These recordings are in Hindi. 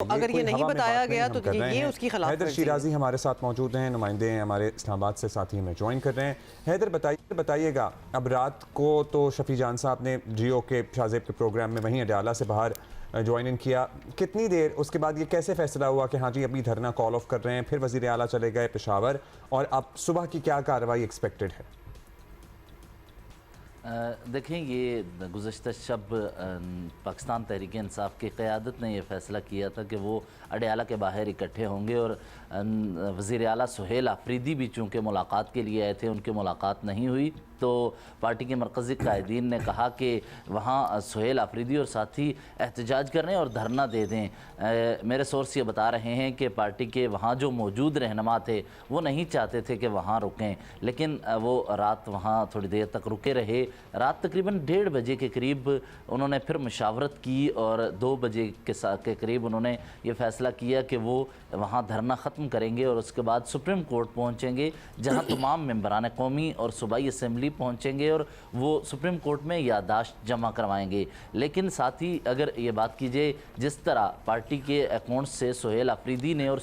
अगर ये नहीं बताया गया तो ये उसकी खिलाफ हैदर शिराजी हमारे साथ मौजूद हैं, नुमाइंदे हैं हमारे इस्लामाबाद से, साथी हमें ज्वाइन कर रहे हैं। हैदर बताइएगा, अब रात को तो शफी जान साहब ने जियो के शाहजेब के प्रोग्राम में वहीं अडयाला से बाहर ज्वाइन इन किया, कितनी देर उसके बाद ये कैसे फैसला हुआ कि हाँ जी अभी धरना कॉल ऑफ कर रहे हैं, फिर वज़ीर आला चले गए पेशावर, और अब सुबह की क्या कार्रवाई एक्सपेक्टेड है? देखें, ये गुज़श्ता शब पाकिस्तान तहरीक इंसाफ की क़यादत ने यह फ़ैसला किया था कि वो अडयाला के बाहर इकट्ठे होंगे, और वज़ीर आला सुहेल आफरीदी भी चूँकि मुलाकात के लिए आए थे, उनकी मुलाकात नहीं हुई, तो पार्टी के मरकज़ी कायदीन ने कहा कि वहाँ सुहेल आफरीदी और साथी एहतजाज करें और धरना दे दें। मेरे सोर्स ये बता रहे हैं कि पार्टी के वहाँ जो मौजूद रहनुमा थे वो नहीं चाहते थे कि वहाँ रुकें, लेकिन वो रात वहाँ थोड़ी देर तक रुके रहे। रात तकरीबन 1:30 बजे के करीब उन्होंने फिर मुशावरत की और 2 बजे के करीब उन्होंने ये फ़ैसला किया कि वो वहाँ धरना ख़त्म करेंगे और उसके बाद सुप्रीम कोर्ट पहुँचेंगे, जहाँ तमाम मेंबरान कौमी और सूबाई असम्बली पहुँचेंगे और वो सुप्रीम कोर्ट में यादाश्त जमा करवाएंगे। लेकिन साथ ही अगर ये बात कीजिए, जिस तरह पार्टी के अकाउंट से सुहेल आफरीदी ने और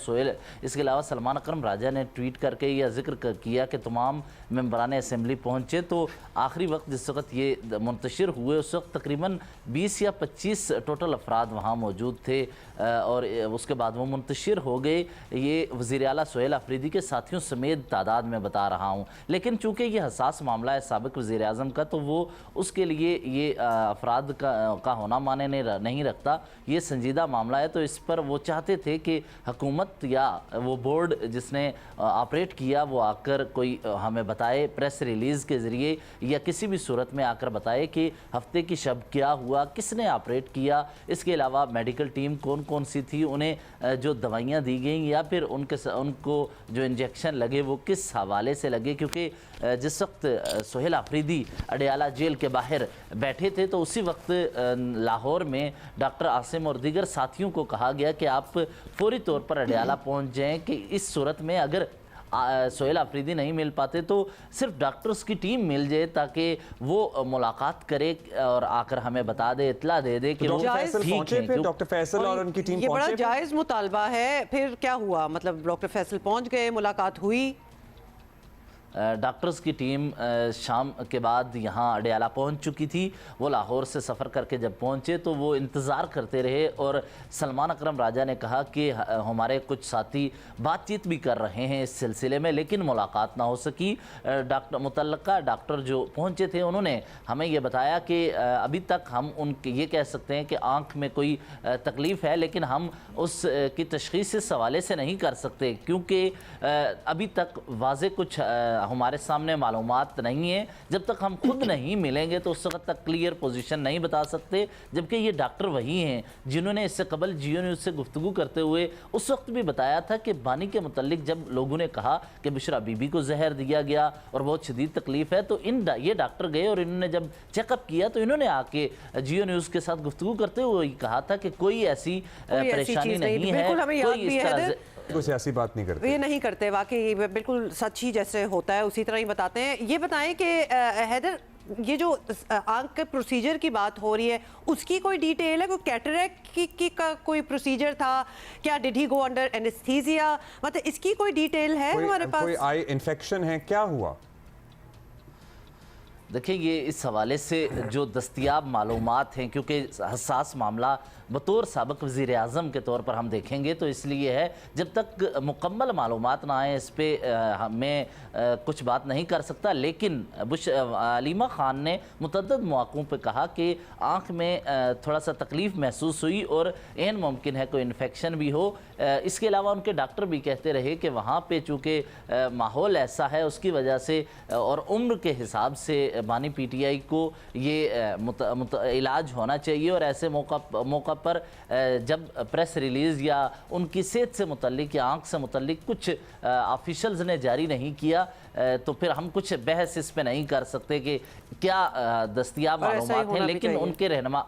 इसके अलावा सलमान अकरम राजा ने ट्वीट करके यह जिक्र किया कि तमाम मेंबरान असम्बली पहुँचे, तो आखिरी वक्त जिस वक्त ये मुंतशिर हुए उस वक्त तकरीबन 20 या 25 टोटल अफराद वहाँ मौजूद थे, और उसके बाद वो मुंतशिर हो गए। ये वज़ीर आला सुहेल आफरीदी के साथियों समेत तादाद में बता रहा हूँ, लेकिन चूँकि ये हसास मामला है साबिक़ वज़ीर आज़म का, तो वो उसके लिए ये अफराद का होना माने नहीं रखता। ये संजीदा मामला है, तो इस पर वो चाहते थे कि हुकूमत या वो बोर्ड जिसने ऑपरेट किया वो आकर कोई हमें बताए, प्रेस रिलीज़ के ज़रिए या किसी भी सूरत में आकर बताए कि हफ्ते की शब क्या हुआ, किसने ऑपरेट किया, इसके अलावा मेडिकल टीम कौन कौन सी थी, उन्हें जो दवाइयाँ दी गई या फिर उनको जो इंजेक्शन लगे वो किस हवाले से लगे। क्योंकि जिस वक्त सुहेल आफरीदी अडयाला जेल के बाहर बैठे थे तो उसी वक्त लाहौर में डॉक्टर आसिम और दीगर साथियों को कहा गया कि आप फौरी तौर पर अडयाला पहुंच जाएं, कि इस सूरत में अगर सुहेल आफरीदी नहीं मिल पाते तो सिर्फ डॉक्टर्स की टीम मिल जाए, ताकि वो मुलाकात करे और आकर हमें बता दे, इतला दे दे कि डॉक्टर फैसल और उनकी टीम ये बड़ा जायज़ मुतालबा है। फिर क्या हुआ, मतलब डॉक्टर फैसल पहुंच गए, मुलाकात हुई? डॉक्टर्स की टीम शाम के बाद यहाँ अडयाला पहुँच चुकी थी। वो लाहौर से सफ़र करके जब पहुँचे तो वो इंतज़ार करते रहे, और सलमान अकरम राजा ने कहा कि हमारे कुछ साथी बातचीत भी कर रहे हैं इस सिलसिले में, लेकिन मुलाकात ना हो सकी। मुतल्लका डॉक्टर जो पहुँचे थे उन्होंने हमें ये बताया कि अभी तक हम उनके ये कह सकते हैं कि आँख में कोई तकलीफ़ है, लेकिन हम उस की तशख़ीस इस हवाले से नहीं कर सकते, क्योंकि अभी तक वाज़े कुछ हमारे सामने मालूमात नहीं है। जब तक हम खुद नहीं मिलेंगे तो उस वक्त तक क्लियर पोजीशन नहीं बता सकते। जबकि ये डॉक्टर वही हैं जिन्होंने इससे कबल जियो न्यूज़ से गुफ्तगू करते हुए उस वक्त भी बताया था कि बानी के मुतल्लिक जब लोगों ने कहा कि बुशरा बीबी को जहर दिया गया और बहुत शदीद तकलीफ़ है, तो ये डॉक्टर गए और इन्होंने जब चेकअप किया तो इन्होंने आके जियो न्यूज़ के साथ गुफ्तगू करते हुए कहा था कि कोई ऐसी परेशानी नहीं है, कोई इस तरह कोई सियासी बात नहीं करते, ये नहीं करते। वाकई बिल्कुल सच ही जैसे होता है उसी तरह ही बताते हैं। ये बताएं कि हैदर, ये जो आंख के प्रोसीजर की बात हो रही है उसकी कोई डिटेल है? कोई कैटरेक्ट की का कोई प्रोसीजर था क्या? Did he go under anaesthesia? मतलब इसकी कोई डिटेल है हमारे पास? कोई आई इन्फेक्शन है, क्या हुआ? देखिए, ये इस हवाले से जो दस्तयाब मालूमात हैं, क्योंकि हसास मामला बतौर साबिक़ वज़ीर आज़म के तौर पर हम देखेंगे, तो इसलिए है जब तक मुकम्मल मालूमात ना आए इस पर मैं कुछ बात नहीं कर सकता। लेकिन अलीमा ख़ान ने मुतअद्दिद मौक़ों पर कहा कि आँख में थोड़ा सा तकलीफ़ महसूस हुई और एन मुमकिन है कोई इन्फेक्शन भी हो। इसके अलावा उनके डॉक्टर भी कहते रहे कि वहाँ पर चूँकि माहौल ऐसा है उसकी वजह से और उम्र के हिसाब से बानी PTI को ये इलाज होना चाहिए, और ऐसे मौका पर जब प्रेस रिलीज़ या उनकी सेहत से मुतल्लिक या आँख से मुतल्लिक कुछ ऑफिशल्स ने जारी नहीं किया, तो फिर हम कुछ बहस इस पे नहीं कर सकते कि क्या दस्तयाब मालूमात हैं। लेकिन उनके रहनुमा।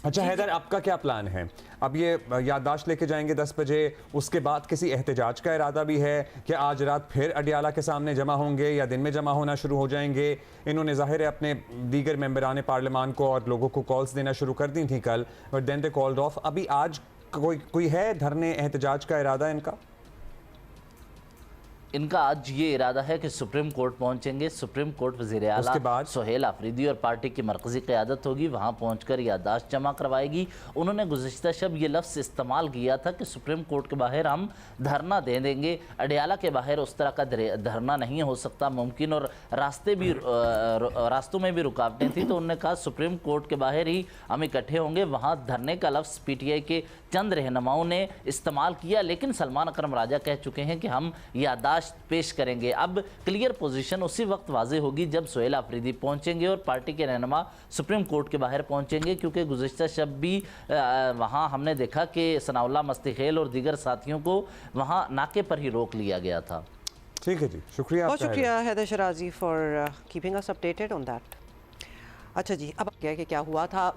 अच्छा हैदर, आपका क्या प्लान है? अब ये याददाश्त लेके जाएंगे 10 बजे, उसके बाद किसी एहतजाज का इरादा भी है कि आज रात फिर अडियाला के सामने जमा होंगे या दिन में जमा होना शुरू हो जाएंगे? इन्होंने ज़ाहिर है अपने दीगर मेंबरान पार्लियामान को और लोगों को कॉल्स देना शुरू कर दी थी कल, but then they called off. अभी आज कोई है धरने एहतजाज का इरादा इनका? इनका आज ये इरादा है कि सुप्रीम कोर्ट पहुंचेंगे। सुप्रीम कोर्ट वज़ीर आला उसके बाद सुहेल आफरीदी और पार्टी की मरकज़ी क़यादत होगी, वहाँ पहुंचकर याददाश्त जमा करवाएगी। उन्होंने गुज़िश्ता शब ये लफ्ज़ इस्तेमाल किया था कि सुप्रीम कोर्ट के बाहर हम धरना दे देंगे। अडियाला के बाहर उस तरह का धरना नहीं हो सकता मुमकिन, और रास्तों में भी रुकावटें थी, तो उन्होंने कहा सुप्रीम कोर्ट के बाहर ही हम इकट्ठे होंगे। वहाँ धरने का लफ्ज़ PTI के चंद रहनुमाओं ने इस्तेमाल किया, लेकिन सलमान अकरम राजा कह चुके हैं कि हम याददाश्त पेश करेंगे। अब क्लियर पोजीशन उसी वक्त वाज़ेह होगी जब सुहेल आफरीदी पहुंचेंगे और पार्टी के रहनुमा सुप्रीम कोर्ट के बाहर पहुंचेंगे, क्योंकि गुज़िश्ता शब भी वहां हमने देखा कि सनाउल्लाह मस्तिखेल और दीगर साथियों को वहां नाके पर ही रोक लिया गया था। ठीक है जी, शुक्रिया। बहुत शुक्रिया Haider Sharaji for keeping us updated on that. अच्छा जी, अब क्या हुआ था